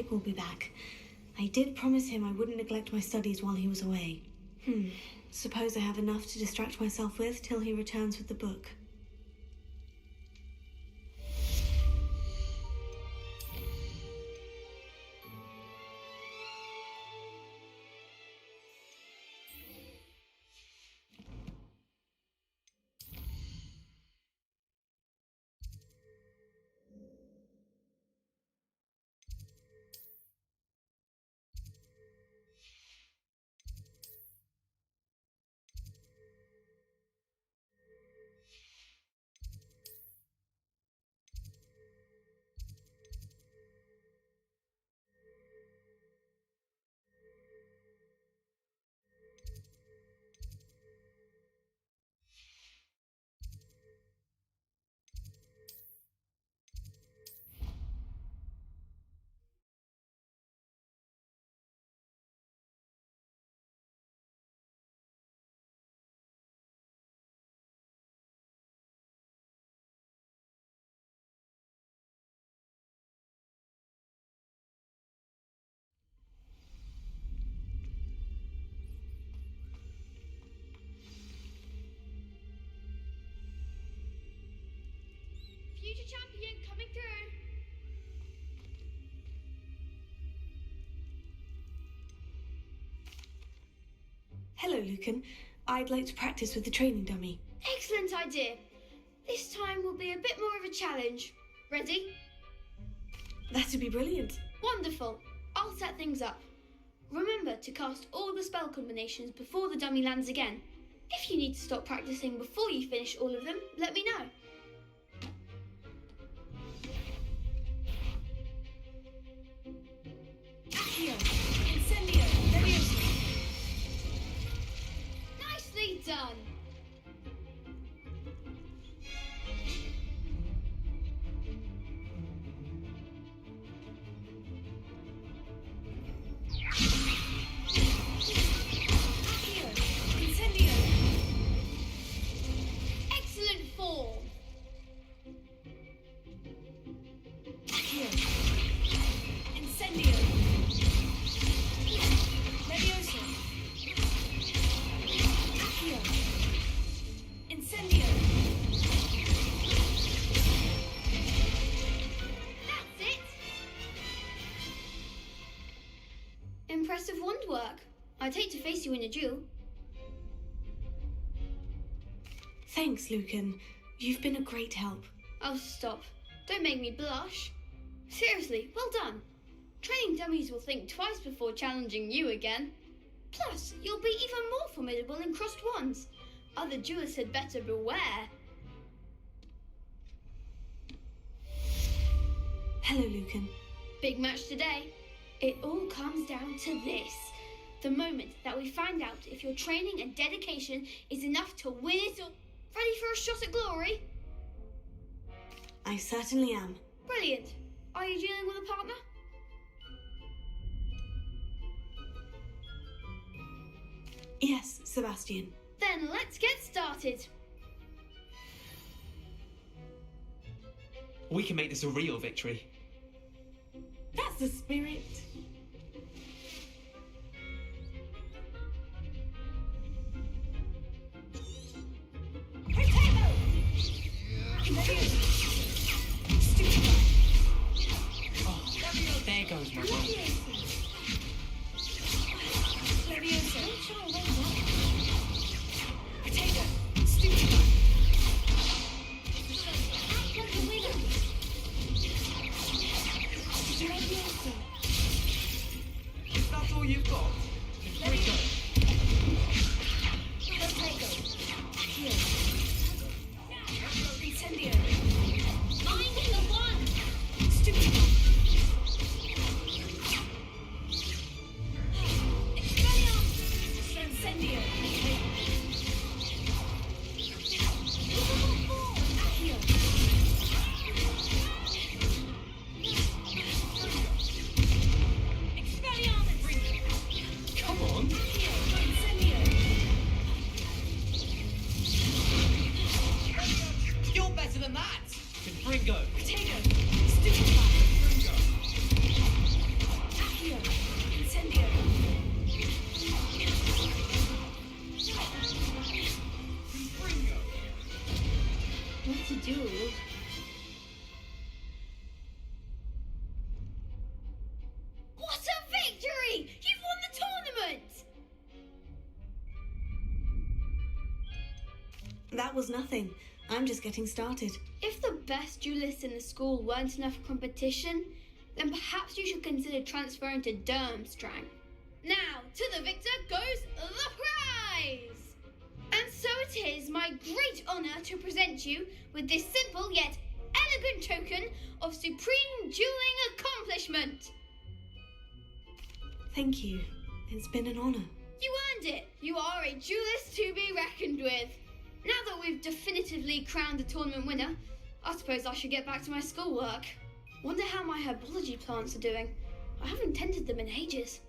Fig will be back. I did promise him I wouldn't neglect my studies while he was away. Suppose I have enough to distract myself with till he returns with the book. Future champion coming through. Hello, Lucan. I'd like to practice with the training dummy. Excellent idea. This time will be a bit more of a challenge. Ready? That'd be brilliant. Wonderful. I'll set things up. Remember to cast all the spell combinations before the dummy lands again. If you need to stop practicing before you finish all of them, let me know. Accio! Incendio! Leviosa! Nicely done. Accio! Incendio! Excellent form. Accio! Incendio! Leviosa! Accio! Incendio! That's it. Impressive wand work. I'd hate to face you in a duel. Thanks, Lucan. You've been a great help. Oh, stop. Don't make me blush. Seriously, well done. Training dummies will think twice before challenging you again. Plus, you'll be even more formidable in crossed wands. Other duelists had better beware. Hello, Lucan. Big match today. It all comes down to this. The moment that we find out if your training and dedication is enough to win it all. Ready for a shot at glory? I certainly am. Brilliant. Are you dealing with a partner? Yes, Sebastian. Then let's get started. We can make this a real victory. That's the spirit. Potato! Leviosa! Stupid! Oh, there goes my roll. Leviosa! Potato! Stupid! Act like a winner. Leviosa! Is that all you've got? Here we go. Potato! Accio! Incendio! Finding the one. Stupid! Expelliarmus. Incendio! Accio! Expelliarmus! Come on. That was nothing. I'm just getting started. If the best duelists in the school weren't enough for competition, then perhaps you should consider transferring to Durmstrang. Now, to the victor goes the prize! And so it is my great honour to present you with this simple yet elegant token of supreme dueling accomplishment. Thank you. It's been an honour. You earned it. You are a duelist to be reckoned with. Now that we've definitively crowned the tournament winner, I suppose I should get back to my schoolwork. Wonder how my herbology plants are doing. I haven't tended them in ages.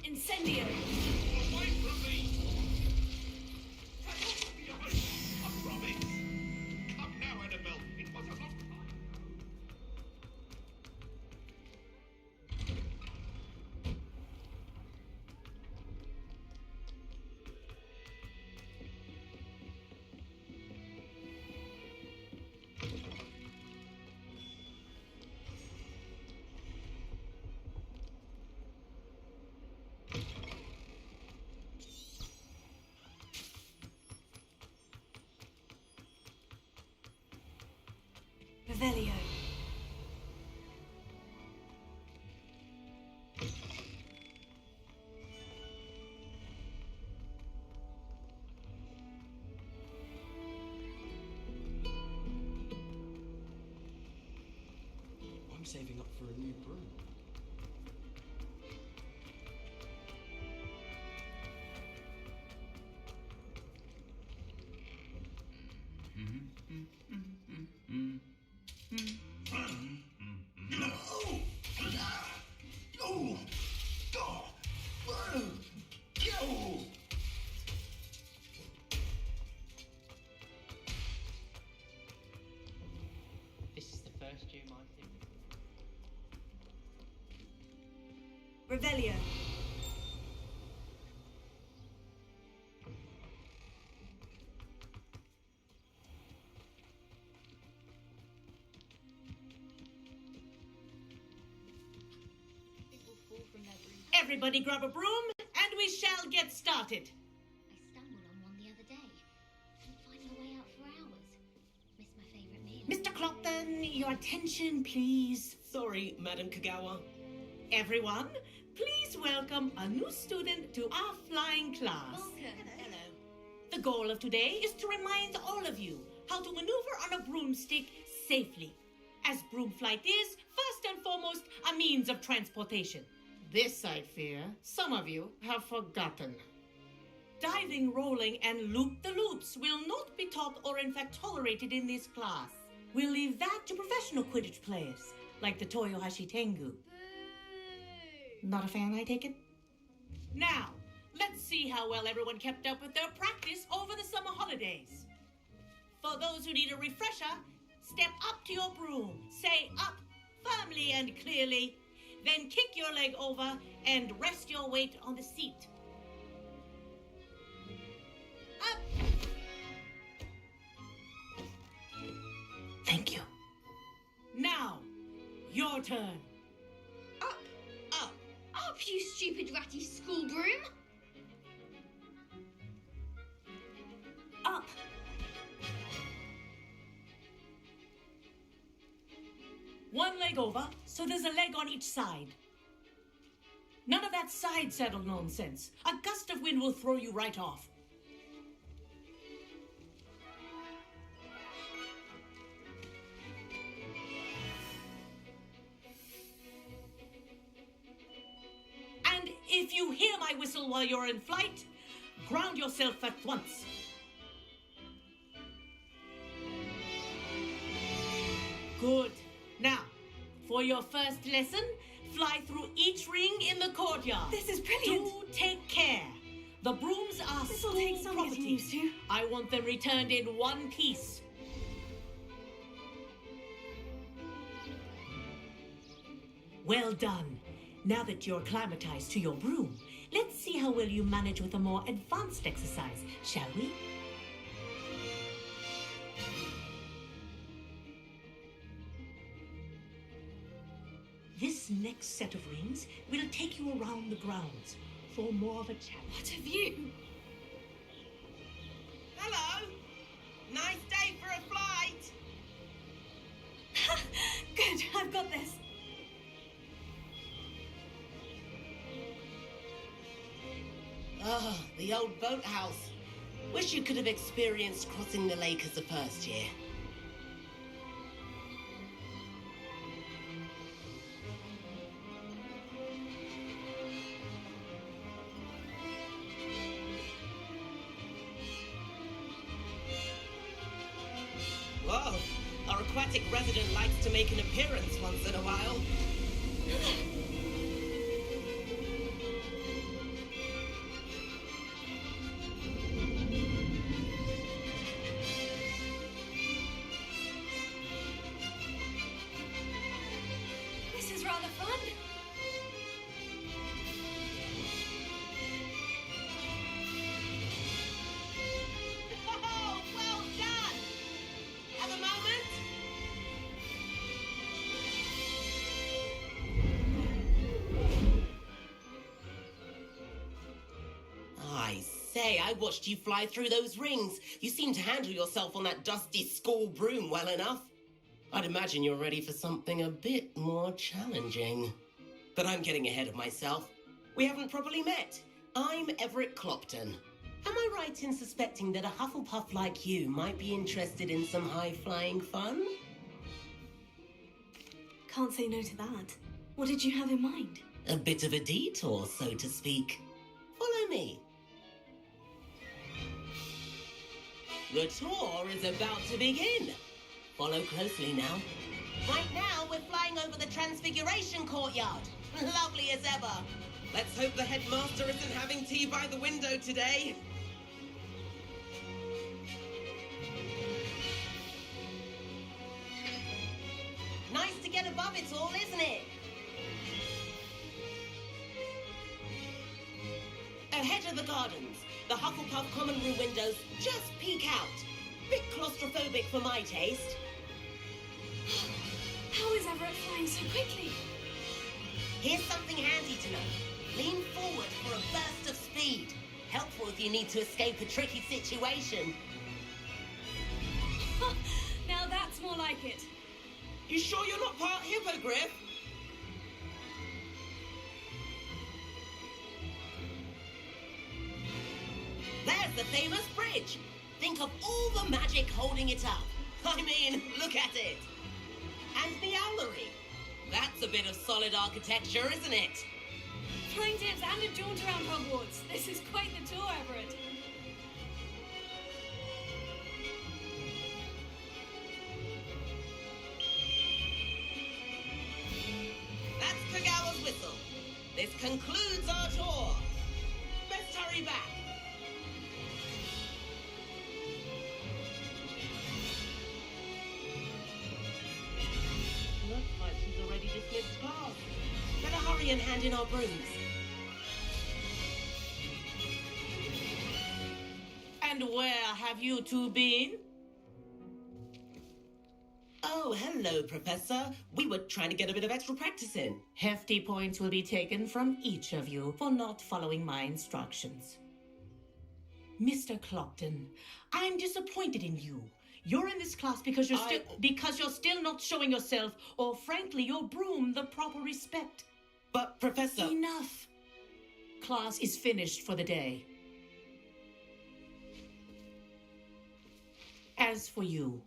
Incendio! Away from me! I promise! Come now, Annabelle. It was a long time. Revelio. I'm saving up for a new broom. This is the first gym, I think. Revelio. Everybody grab a broom, and we shall get started. I stumbled on one the other day. Been finding a way out for hours. Miss my favourite meal. Mr. Clopton, your attention, please. Sorry, Madam Kagawa. Everyone, please welcome a new student to our flying class. Hello. The goal of today is to remind all of you how to maneuver on a broomstick safely, as broom flight is, first and foremost, a means of transportation. This, I fear, some of you have forgotten. Diving, rolling, and loop-the-loops will not be taught or in fact tolerated in this class. We'll leave that to professional Quidditch players, like the Toyohashi Tengu. Not a fan, I take it? Now, let's see how well everyone kept up with their practice over the summer holidays. For those who need a refresher, step up to your broom, say up firmly and clearly, then kick your leg over and rest your weight on the seat. Up! Thank you. Now, your turn. Up, up. Up, you stupid ratty school broom! Up. One leg over, so there's a leg on each side. None of that side saddle nonsense. A gust of wind will throw you right off. And if you hear my whistle while you're in flight, ground yourself at once. Good. Now, for your first lesson, fly through each ring in the courtyard. This is brilliant. Do take care. The brooms are This will school take some property. getting used to. I want them returned in one piece. Well done. Now that you're acclimatized to your broom, let's see how well you manage with a more advanced exercise, shall we? This next set of rings will take you around the grounds for more of a challenge. What have you? Hello. Nice day for a flight. Good, I've got this. Ah, the old boathouse. Wish you could have experienced crossing the lake as the first year. Whoa, our aquatic resident likes to make an appearance once in a while. This is rather fun. Oh, well done! Have a moment? I say, I watched you fly through those rings. You seem to handle yourself on that dusty school broom well enough. I'd imagine you're ready for something a bit more challenging. But I'm getting ahead of myself. We haven't properly met. I'm Everett Clopton. Am I right in suspecting that a Hufflepuff like you might be interested in some high-flying fun? Can't say no to that. What did you have in mind? A bit of a detour, so to speak. Follow me. The tour is about to begin. Follow closely now. Right now, we're flying over the Transfiguration Courtyard. Lovely as ever. Let's hope the headmaster isn't having tea by the window today. Nice to get above it all, isn't it? Ahead of the gardens, the Hufflepuff common room windows just peek out. Bit claustrophobic for my taste. How is Everett flying so quickly? Here's something handy to know. Lean forward for a burst of speed. Helpful if you need to escape a tricky situation. Now that's more like it. You sure you're not part hippogriff? There's the famous bridge. Think of all the magic holding it up. I mean, look at it. And the owlery. That's a bit of solid architecture, isn't it? Flying tips and a jaunt around Hogwarts. This is quite the tour, Everett. That's Kagawa's whistle. This concludes our tour. Best hurry back. Looks like she's already dismissed class. Better hurry and hand in our brooms. And where have you two been? Oh, hello, Professor. We were trying to get a bit of extra practice in. Hefty points will be taken from each of you for not following my instructions. Mr. Clopton, I'm disappointed in you. You're in this class because you're still not showing yourself, or frankly, your broom, the proper respect. But, Professor... Enough. class is finished for the day. As for you,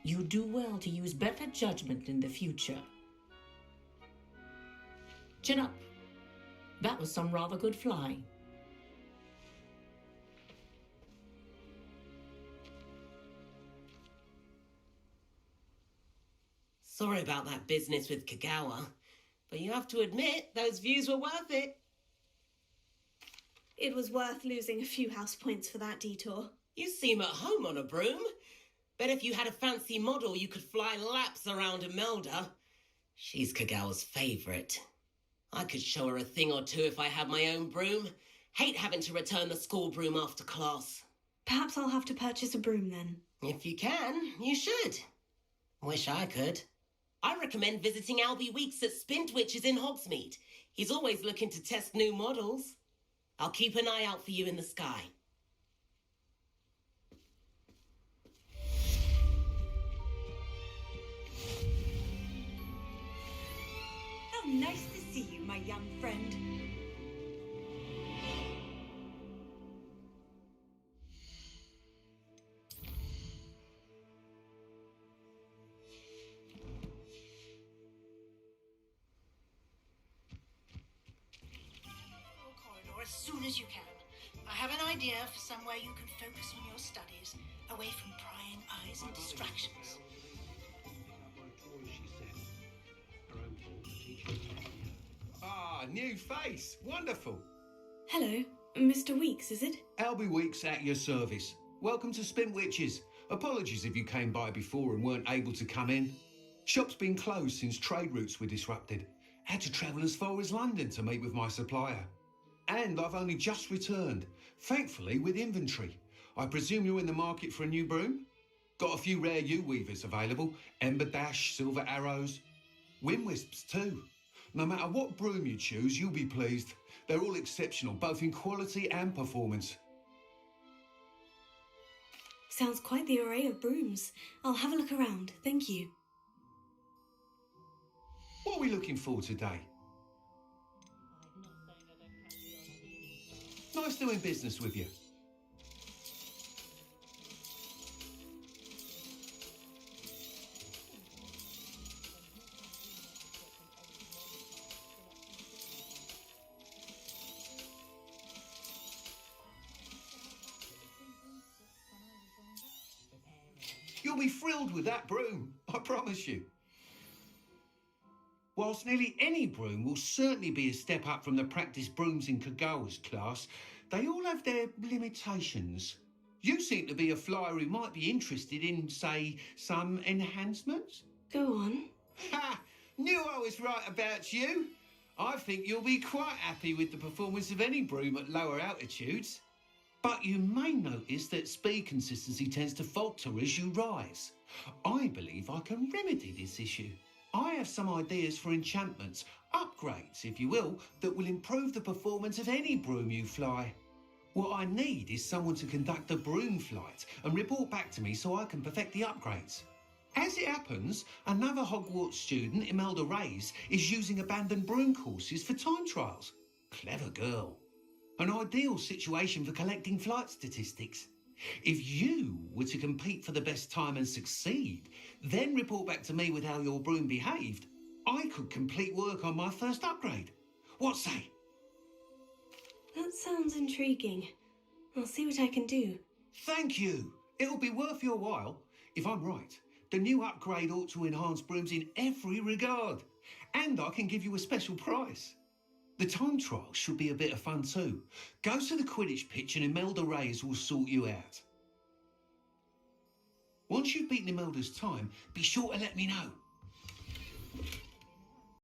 you do well to use better judgment in the future. Chin up. That was some rather good flying. Sorry about that business with Kagawa, but you have to admit those views were worth it. It was worth losing a few house points for that detour. You seem at home on a broom. Bet if you had a fancy model, you could fly laps around Imelda. She's Kagawa's favourite. I could show her a thing or two if I had my own broom. Hate having to return the school broom after class. Perhaps I'll have to purchase a broom then. If you can, you should. Wish I could. I recommend visiting Albie Weeks at Spintwitches in Hogsmeade. He's always looking to test new models. I'll keep an eye out for you in the sky. How nice to see you, my young friend. Corridor as soon as you can. I have an idea for somewhere you can focus on your studies, away from prying eyes and distractions. Ah, new face. Wonderful. Hello, Mr. Weeks, is it? Albie Weeks at your service. Welcome to Spintwitches. Apologies if you came by before and weren't able to come in. Shop's been closed since trade routes were disrupted. Had to travel as far as London to meet with my supplier. And I've only just returned, thankfully with inventory. I presume you're in the market for a new broom? Got a few rare U-weavers available. Ember Dash, Silver Arrows. Wind Wisps too. No matter what broom you choose, you'll be pleased. They're all exceptional, both in quality and performance. Sounds quite the array of brooms. I'll have a look around, thank you. What are we looking for today? Nice doing business with you. You'll be thrilled with that broom, I promise you. Whilst nearly any broom will certainly be a step up from the practice brooms in Kagawa's class, they all have their limitations. You seem to be a flyer who might be interested in, say, some enhancements? Go on. Ha! Knew I was right about you. I think you'll be quite happy with the performance of any broom at lower altitudes. But you may notice that speed consistency tends to falter as you rise. I believe I can remedy this issue. I have some ideas for enchantments, upgrades, if you will, that will improve the performance of any broom you fly. What I need is someone to conduct a broom flight and report back to me so I can perfect the upgrades. As it happens, another Hogwarts student, Imelda Reyes, is using abandoned broom courses for time trials. Clever girl. An ideal situation for collecting flight statistics. If you were to compete for the best time and succeed, then report back to me with how your broom behaved, I could complete work on my first upgrade. What say? That sounds intriguing. I'll see what I can do. Thank you. It'll be worth your while. If I'm right, the new upgrade ought to enhance brooms in every regard. And I can give you a special price. The time trial should be a bit of fun too. Go to the Quidditch pitch and Imelda Reyes will sort you out. Once you've beaten Imelda's time, be sure to let me know.